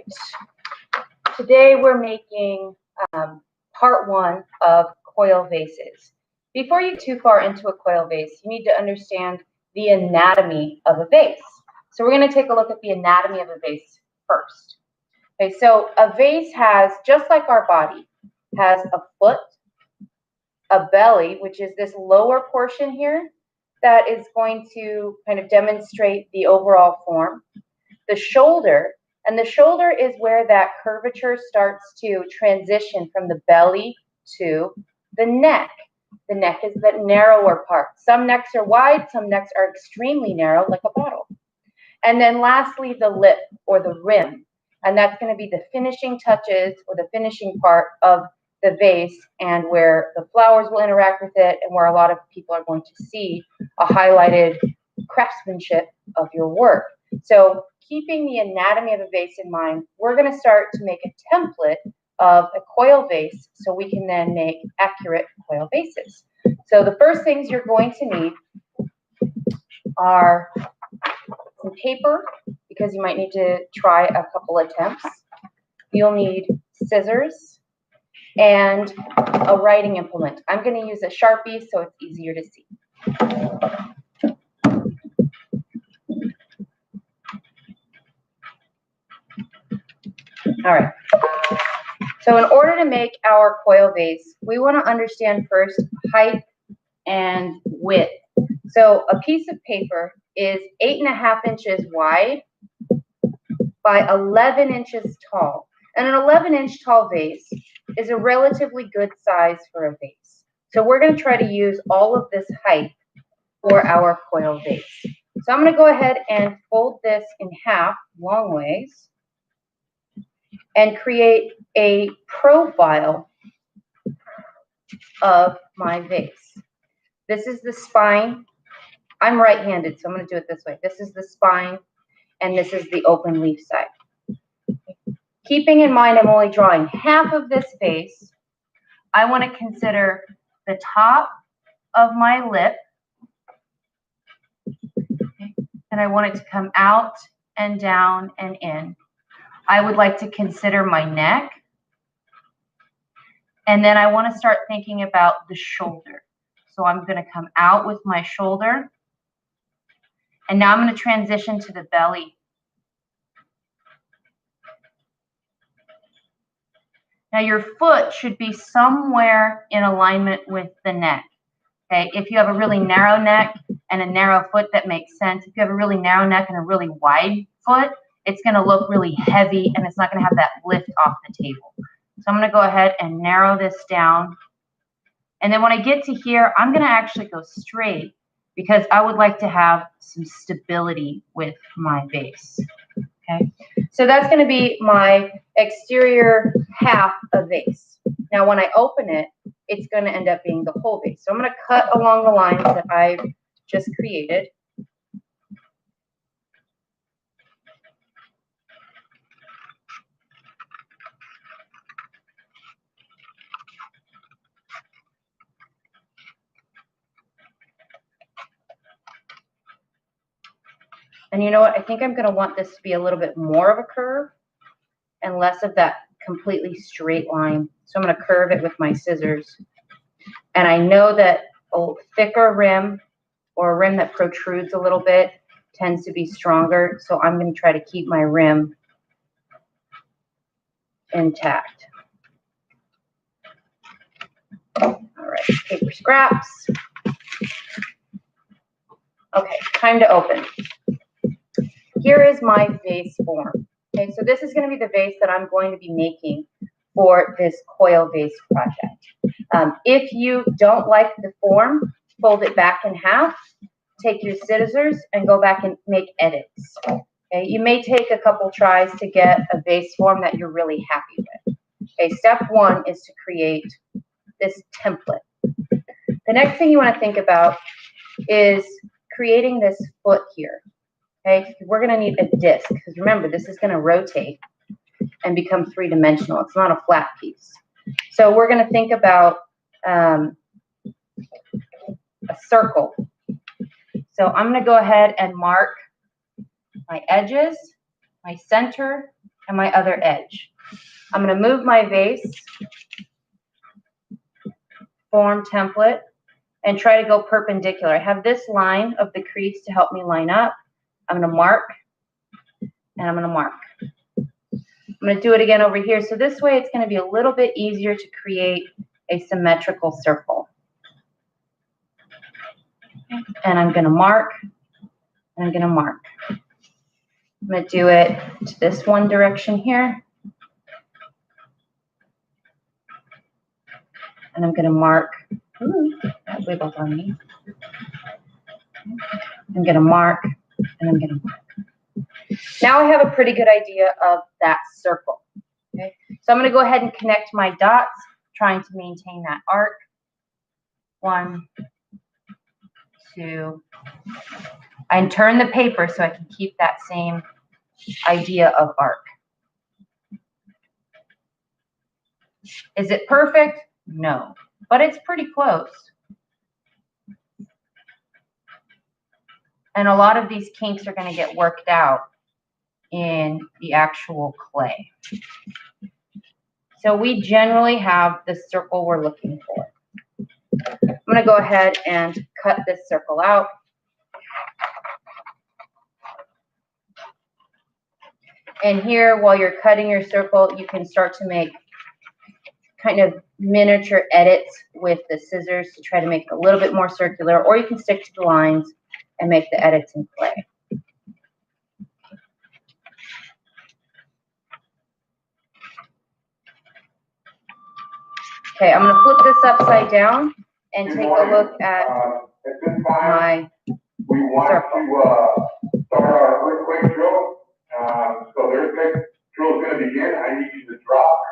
right. Today we're making part one of coil vases. Before you get too far into a coil vase, you need to understand the anatomy of a vase. So we're going to take a look at the anatomy of a vase first. Okay, so a vase has, just like our body, has a foot, a belly, which is this lower portion here that is going to kind of demonstrate the overall form, the shoulder, and the shoulder is where that curvature starts to transition from the belly to the neck. The neck is the narrower part. Some necks are wide, some necks are extremely narrow, like a bottle. And then lastly, the lip or the rim, and that's going to be the finishing touches or the finishing part of the vase and where the flowers will interact with it and where a lot of people are going to see a highlighted craftsmanship of your work. So keeping the anatomy of a vase in mind, we're going to start to make a template of a coil vase so we can then make accurate coil vases. So the first things you're going to need are some paper, because you might need to try a couple attempts. You'll need scissors and a writing implement. I'm going to use a Sharpie so it's easier to see. All right. So in order to make our coil vase, we want to understand first height and width. So a piece of paper is 8.5 inches wide by 11 inches tall. And an 11-inch tall vase is a relatively good size for a vase. So we're going to try to use all of this height for our coil vase. So I'm going to go ahead and fold this in half long ways and create a profile of my vase. This is the spine. I'm right-handed, so I'm going to do it this way. This is the spine, and this is the open leaf side. Keeping in mind I'm only drawing half of this vase, I want to consider the top of my lip, and I want it to come out and down and in. I would like to consider my neck, and then I want to start thinking about the shoulder. So I'm going to come out with my shoulder, and now I'm going to transition to the belly. Now your foot should be somewhere in alignment with the neck. Okay, if you have a really narrow neck and a narrow foot, that makes sense. If you have a really narrow neck and a really wide foot, it's going to look really heavy and it's not going to have that lift off the table. So I'm going to go ahead and narrow this down. And then when I get to here, I'm going to actually go straight because I would like to have some stability with my vase. Okay, so that's going to be my exterior half of vase. Now when I open it, it's going to end up being the whole vase. So I'm going to cut along the lines that I've just created. And you know what? I think I'm going to want this to be a little bit more of a curve and less of that completely straight line. So I'm going to curve it with my scissors. And I know that a thicker rim or a rim that protrudes a little bit tends to be stronger. So I'm going to try to keep my rim intact. All right, paper scraps. Okay, time to open. Here is my vase form. Okay, so this is going to be the vase that I'm going to be making for this coil vase project. If you don't like the form, fold it back in half, take your scissors and go back and make edits. Okay, you may take a couple tries to get a vase form that you're really happy with. Okay, step one is to create this template. The next thing you want to think about is creating this foot here. Okay, we're going to need a disc because remember, this is going to rotate and become three-dimensional. It's not a flat piece. So we're going to think about a circle. So I'm going to go ahead and mark my edges, my center, and my other edge. I'm going to move my vase, form template, and try to go perpendicular. I have this line of the crease to help me line up. I'm going to mark, and I'm going to mark. I'm going to do it again over here. So this way it's going to be a little bit easier to create a symmetrical circle. And I'm going to mark, and I'm going to mark. I'm going to do it to this one direction here. And I'm going to mark. Ooh, that wiggled on me. I'm going to mark, and I'm going to mark. Now I have a pretty good idea of that circle. Okay, so I'm going to go ahead and connect my dots, trying to maintain that arc. 1, 2, and turn the paper so I can keep that same idea of arc. Is it perfect? No, but it's pretty close. And a lot of these kinks are going to get worked out in the actual clay. So we generally have the circle we're looking for. I'm going to go ahead and cut this circle out. And here, while you're cutting your circle, you can start to make kind of miniature edits with the scissors to try to make it a little bit more circular, or you can stick to the lines and make the edits in clay. Okay, I'm going to flip this upside down and take a look at my circle. Start our earthquake drill. So the earthquake drill is going to begin. I need you to drop